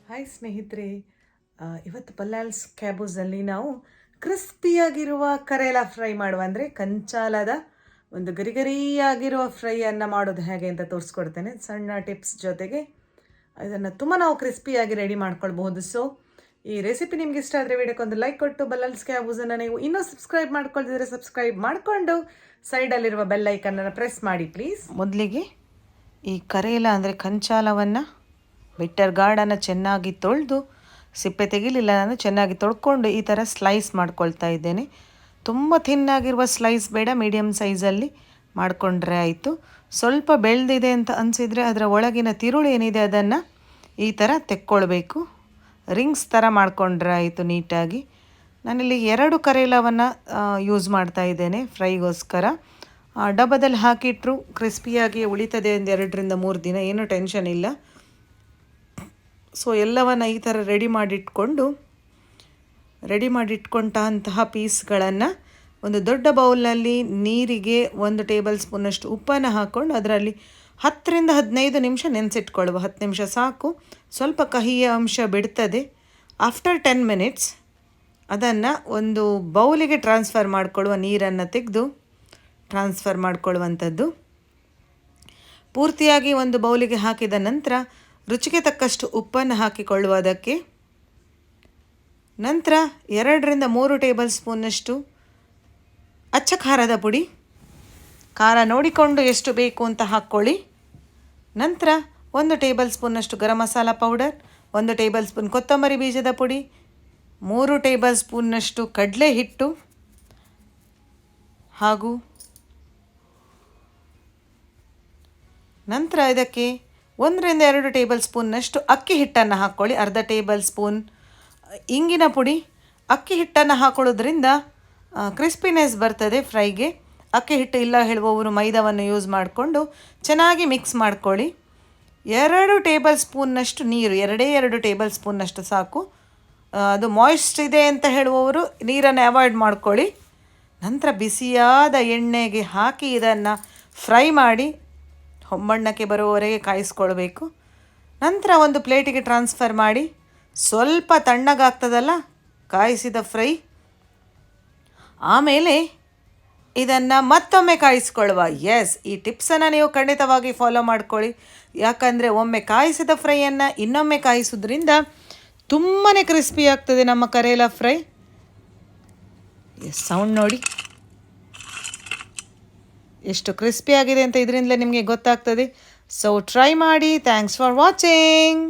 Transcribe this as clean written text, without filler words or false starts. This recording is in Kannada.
ಹಾಯ್ ಸ್ನೇಹಿತರೆ, ಇವತ್ತು ಬಲ್ಲಾಲ್ಸ್ ಕ್ಯಾಬೂಸಲ್ಲಿ ನಾವು ಕ್ರಿಸ್ಪಿಯಾಗಿರುವ ಕರೇಲಾ ಫ್ರೈ ಮಾಡುವ ಅಂದರೆ ಕಂಚಾಲದ ಒಂದು ಗರಿಗರಿಯಾಗಿರುವ ಫ್ರೈಯನ್ನು ಮಾಡೋದು ಹೇಗೆ ಅಂತ ತೋರಿಸ್ಕೊಡ್ತೇನೆ. ಸಣ್ಣ ಟಿಪ್ಸ್ ಜೊತೆಗೆ ಇದನ್ನು ತುಂಬ ನಾವು ಕ್ರಿಸ್ಪಿಯಾಗಿ ರೆಡಿ ಮಾಡ್ಕೊಳ್ಬಹುದು. ಸೊ ಈ ರೆಸಿಪಿ ನಿಮ್ಗೆ ಇಷ್ಟ ಆದರೆ ವಿಡಿಯೋಕ್ಕೊಂದು ಲೈಕ್ ಕೊಟ್ಟು ಬಲ್ಲಾಲ್ಸ್ ಕ್ಯಾಬೂಸನ್ನು ನೀವು ಇನ್ನೂ ಸಬ್ಸ್ಕ್ರೈಬ್ ಮಾಡ್ಕೊಳ್ತಿದ್ರೆ ಸಬ್ಸ್ಕ್ರೈಬ್ ಮಾಡಿಕೊಂಡು ಸೈಡಲ್ಲಿರುವ ಬೆಲ್ ಐಕನ್ನನ್ನು ಪ್ರೆಸ್ ಮಾಡಿ ಪ್ಲೀಸ್. ಮೊದಲಿಗೆ ಈ ಕರೇಲಾ ಅಂದರೆ ಕಂಚಾಲವನ್ನು ಬಿಟ್ಟರ್ ಗಾರ್ಡನ್ನು ಚೆನ್ನಾಗಿ ತೊಳೆದು ಸಿಪ್ಪೆ ತೆಗಿಲಿಲ್ಲ ನಾನು ಚೆನ್ನಾಗಿ ತೊಳ್ಕೊಂಡು ಈ ಥರ ಸ್ಲೈಸ್ ಮಾಡ್ಕೊಳ್ತಾ ಇದ್ದೇನೆ. ತುಂಬ ಥಿನ್ನಾಗಿರುವ ಸ್ಲೈಸ್ ಬೇಡ, ಮೀಡಿಯಮ್ ಸೈಜಲ್ಲಿ ಮಾಡಿಕೊಂಡ್ರೆ ಆಯಿತು. ಸ್ವಲ್ಪ ಬೆಳೆದಿದೆ ಅಂತ ಅನಿಸಿದರೆ ಅದರ ಒಳಗಿನ ತಿರುಳು ಏನಿದೆ ಅದನ್ನು ಈ ಥರ ತೆಕ್ಕೊಳ್ಬೇಕು. ರಿಂಗ್ಸ್ ಥರ ಮಾಡಿಕೊಂಡ್ರೆ ಆಯಿತು ನೀಟಾಗಿ. ನಾನಿಲ್ಲಿ 2 ಕರೇಲವನ್ನು ಯೂಸ್ ಮಾಡ್ತಾ ಇದ್ದೇನೆ ಫ್ರೈಗೋಸ್ಕರ. ಡಬ್ಬದಲ್ಲಿ ಹಾಕಿಟ್ರು ಕ್ರಿಸ್ಪಿಯಾಗಿ ಉಳಿತದೆ ಒಂದು 2 ರಿಂದ 3 ದಿನ, ಏನೂ ಟೆನ್ಷನ್ ಇಲ್ಲ. ಸೊ ಎಲ್ಲವನ್ನು ಈ ಥರ ರೆಡಿ ಮಾಡಿಟ್ಕೊಂಡಂತಹ ಪೀಸ್ಗಳನ್ನು ಒಂದು ದೊಡ್ಡ ಬೌಲ್ನಲ್ಲಿ ನೀರಿಗೆ 1 ಟೇಬಲ್ ಸ್ಪೂನಷ್ಟು ಉಪ್ಪನ್ನು ಹಾಕ್ಕೊಂಡು ಅದರಲ್ಲಿ 10 ರಿಂದ 15 ನಿಮಿಷ ನೆನೆಸಿಟ್ಕೊಳ್ಳುವ. 10 ನಿಮಿಷ ಸಾಕು, ಸ್ವಲ್ಪ ಕಹಿಯ ಅಂಶ ಬಿಡ್ತದೆ. ಆಫ್ಟರ್ 10 ಮಿನಿಟ್ಸ್ ಅದನ್ನು ಒಂದು ಬೌಲಿಗೆ ಟ್ರಾನ್ಸ್ಫರ್ ಮಾಡಿಕೊಳ್ಳುವ, ನೀರನ್ನು ತೆಗೆದು ಟ್ರಾನ್ಸ್ಫರ್ ಮಾಡಿಕೊಳ್ಳುವಂಥದ್ದು. ಪೂರ್ತಿಯಾಗಿ ಒಂದು ಬೌಲಿಗೆ ಹಾಕಿದ ನಂತರ ರುಚಿಗೆ ತಕ್ಕಷ್ಟು ಉಪ್ಪನ್ನು ಹಾಕಿಕೊಳ್ಳುವ. ಅದಕ್ಕೆ ನಂತರ 2 ರಿಂದ 3 ಟೇಬಲ್ ಸ್ಪೂನಷ್ಟು ಅಚ್ಚ ಖಾರದ ಪುಡಿ, ಖಾರ ನೋಡಿಕೊಂಡು ಎಷ್ಟು ಬೇಕು ಅಂತ ಹಾಕ್ಕೊಳ್ಳಿ. ನಂತರ 1 ಟೇಬಲ್ ಸ್ಪೂನಷ್ಟು garam masala powder, 1 table spoon ಕೊತ್ತಂಬರಿ ಬೀಜದ ಪುಡಿ, 3 ಟೇಬಲ್ ಸ್ಪೂನ್ನಷ್ಟು ಕಡಲೆ ಹಿಟ್ಟು ಹಾಗೂ ನಂತರ ಇದಕ್ಕೆ 1 ರಿಂದ 2 ಟೇಬಲ್ ಸ್ಪೂನ್ನಷ್ಟು ಅಕ್ಕಿ ಹಿಟ್ಟನ್ನು ಹಾಕ್ಕೊಳ್ಳಿ. ಅರ್ಧ ಟೇಬಲ್ ಸ್ಪೂನ್ ಇಂಗಿನ ಪುಡಿ. ಅಕ್ಕಿ ಹಿಟ್ಟನ್ನು ಹಾಕೊಳ್ಳೋದ್ರಿಂದ ಕ್ರಿಸ್ಪಿನೆಸ್ ಬರ್ತದೆ ಫ್ರೈಗೆ. ಅಕ್ಕಿ ಹಿಟ್ಟು ಇಲ್ಲ ಹೇಳುವವರು ಮೈದಾವನ್ನು ಯೂಸ್ ಮಾಡಿಕೊಂಡು ಚೆನ್ನಾಗಿ ಮಿಕ್ಸ್ ಮಾಡ್ಕೊಳ್ಳಿ. 2 ಟೇಬಲ್ ಸ್ಪೂನ್ನಷ್ಟು ನೀರು, 2 ಟೇಬಲ್ ಸ್ಪೂನ್ನಷ್ಟು ಸಾಕು. ಅದು ಮಾಯ್ಸ್ಟ್ ಇದೆ ಅಂತ ಹೇಳುವವರು ನೀರನ್ನು ಅವಾಯ್ಡ್ ಮಾಡ್ಕೊಳ್ಳಿ. ನಂತರ ಬಿಸಿಯಾದ ಎಣ್ಣೆಗೆ ಹಾಕಿ ಇದನ್ನು ಫ್ರೈ ಮಾಡಿ ಹೊಂಬಣ್ಣಕ್ಕೆ ಬರುವವರೆಗೆ ಕಾಯಿಸ್ಕೊಳ್ಬೇಕು. ನಂತರ ಒಂದು ಪ್ಲೇಟಿಗೆ ಟ್ರಾನ್ಸ್ಫರ್ ಮಾಡಿ ಸ್ವಲ್ಪ ತಣ್ಣಗಾಗ್ತದಲ್ಲ ಕಾಯಿಸಿದ ಫ್ರೈ, ಆಮೇಲೆ ಇದನ್ನು ಮತ್ತೊಮ್ಮೆ ಕಾಯಿಸ್ಕೊಳ್ಳುವ. ಈ ಟಿಪ್ಸನ್ನು ನೀವು ಖಂಡಿತವಾಗಿ ಫಾಲೋ ಮಾಡ್ಕೊಳ್ಳಿ. ಯಾಕಂದರೆ ಒಮ್ಮೆ ಕಾಯಿಸಿದ ಫ್ರೈಯನ್ನು ಇನ್ನೊಮ್ಮೆ ಕಾಯಿಸೋದ್ರಿಂದ ತುಂಬಾ ಕ್ರಿಸ್ಪಿ ಆಗ್ತದೆ ನಮ್ಮ ಕರೇಲಾ ಫ್ರೈ. ಸೌಂಡ್ ನೋಡಿ ಎಷ್ಟು ಕ್ರಿಸ್ಪಿ ಆಗಿದೆ ಅಂತ ಇದರಿಂದಲೇ ನಿಮಗೆ ಗೊತ್ತಾಗ್ತದೆ. ಸೊ ಟ್ರೈ ಮಾಡಿ. Thanks for watching.